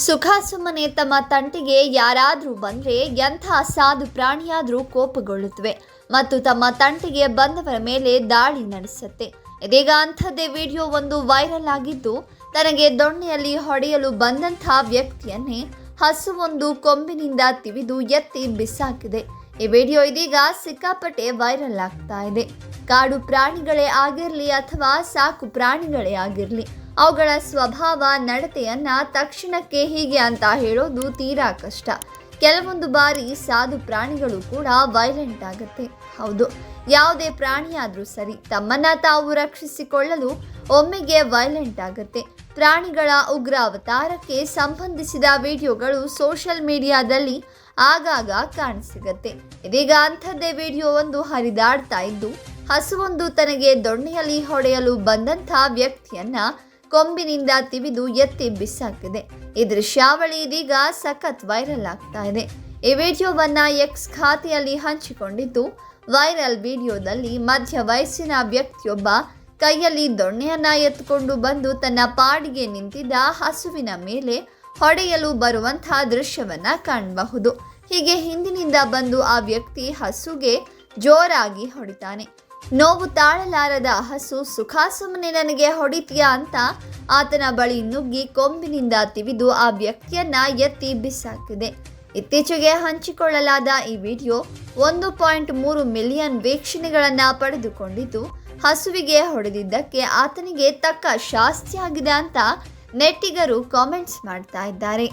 ಸುಖಾಸುಮ್ಮನೆ ತಮ್ಮ ತಂಟೆಗೆ ಯಾರಾದರೂ ಬಂದರೆ ಎಂಥ ಸಾಧು ಪ್ರಾಣಿಯಾದರೂ ಕೋಪಗೊಳ್ಳುತ್ತವೆ ಮತ್ತು ತಮ್ಮ ತಂಟೆಗೆ ಬಂದವರ ಮೇಲೆ ದಾಳಿ ನಡೆಸುತ್ತೆ. ಇದೀಗ ಅಂಥದ್ದೇ ವಿಡಿಯೋ ಒಂದು ವೈರಲ್ ಆಗಿದ್ದು, ತನಗೆ ದೊಣ್ಣೆಯಲ್ಲಿ ಹೊಡೆಯಲು ಬಂದಂಥ ವ್ಯಕ್ತಿಯನ್ನೇ ಹಸುವೊಂದು ಕೊಂಬಿನಿಂದ ತಿವಿದು ಎತ್ತಿ ಬಿಸಾಕಿದೆ. ಈ ವಿಡಿಯೋ ಇದೀಗ ಸಿಕ್ಕಾಪಟ್ಟೆ ವೈರಲ್ ಆಗ್ತಾ ಇದೆ. ಕಾಡು ಪ್ರಾಣಿಗಳೇ ಆಗಿರಲಿ ಅಥವಾ ಸಾಕು ಪ್ರಾಣಿಗಳೇ ಆಗಿರಲಿ, ಅವುಗಳ ಸ್ವಭಾವ ನಡತೆಯನ್ನ ತಕ್ಷಣಕ್ಕೆ ಹೀಗೆ ಅಂತ ಹೇಳೋದು ತೀರಾ ಕಷ್ಟ. ಕೆಲವೊಂದು ಬಾರಿ ಸಾಧು ಪ್ರಾಣಿಗಳು ಕೂಡ ವೈಲೆಂಟ್ ಆಗುತ್ತೆ. ಹೌದು, ಯಾವುದೇ ಪ್ರಾಣಿಯಾದರೂ ಸರಿ, ತಮ್ಮನ್ನ ತಾವು ರಕ್ಷಿಸಿಕೊಳ್ಳಲು ಒಮ್ಮೆಗೆ ವೈಲೆಂಟ್ ಆಗುತ್ತೆ. ಪ್ರಾಣಿಗಳ ಉಗ್ರ ಅವತಾರಕ್ಕೆ ಸಂಬಂಧಿಸಿದ ವಿಡಿಯೋಗಳು ಸೋಷಿಯಲ್ ಮೀಡಿಯಾದಲ್ಲಿ ಆಗಾಗ ಕಾಣಸಿಗತ್ತೆ. ಇದೀಗ ಅಂಥದ್ದೇ ವಿಡಿಯೋ ಒಂದು ಹರಿದಾಡ್ತಾ ಇದ್ದು, ಹಸುವೊಂದು ತನಗೆ ದೊಣ್ಣೆಯಲ್ಲಿ ಹೊಡೆಯಲು ಬಂದಂಥ ವ್ಯಕ್ತಿಯನ್ನ ಕೊಂಬಿನಿಂದ ತಿವಿದು ಎತ್ತಿ ಬಿಸಾಕಿದೆ. ಈ ದೃಶ್ಯಾವಳಿ ಇದೀಗ ಸಖತ್ ವೈರಲ್ ಆಗ್ತಾ ಇದೆ. ಈ ವಿಡಿಯೋವನ್ನ ಎಕ್ಸ್ ಖಾತೆಯಲ್ಲಿ ಹಂಚಿಕೊಂಡಿದ್ದು, ವೈರಲ್ ವಿಡಿಯೋದಲ್ಲಿ ಮಧ್ಯ ವಯಸ್ಸಿನ ವ್ಯಕ್ತಿಯೊಬ್ಬ ಕೈಯಲ್ಲಿ ದೊಣ್ಣೆಯನ್ನ ಎತ್ತುಕೊಂಡು ಬಂದು ತನ್ನ ಪಾಡಿಗೆ ನಿಂತಿದ್ದ ಹಸುವಿನ ಮೇಲೆ ಹೊಡೆಯಲು ಬರುವಂತಹ ದೃಶ್ಯವನ್ನ ಕಾಣಬಹುದು. ಹೀಗೆ ಹಿಂದಿನಿಂದ ಬಂದು ಆ ವ್ಯಕ್ತಿ ಹಸುಗೆ ಜೋರಾಗಿ ಹೊಡಿತಾನೆ. ನೋವು ತಾಳಲಾರದ ಹಸು ಸುಖಾಸುಮ್ಮನೆ ನನಗೆ ಹೊಡಿತೀಯಾ ಅಂತ ಆತನ ಬಳಿ ನುಗ್ಗಿ ಕೊಂಬಿನಿಂದ ತಿವಿದು ಆ ವ್ಯಕ್ತಿಯನ್ನ ಎತ್ತಿ ಬಿಸಾಕಿದೆ. ಇತ್ತೀಚೆಗೆ ಹಂಚಿಕೊಳ್ಳಲಾದ ಈ ವಿಡಿಯೋ 1.3 ಮಿಲಿಯನ್ ವೀಕ್ಷಣೆಗಳನ್ನ ಪಡೆದುಕೊಂಡಿದ್ದು, ಹಸುವಿಗೆ ಹೊಡೆದಿದ್ದಕ್ಕೆ ಆತನಿಗೆ ತಕ್ಕ ಶಾಸ್ತಿಯಾಗಿದೆ ಅಂತ ನೆಟ್ಟಿಗರು ಕಾಮೆಂಟ್ಸ್ ಮಾಡ್ತಾ ಇದ್ದಾರೆ.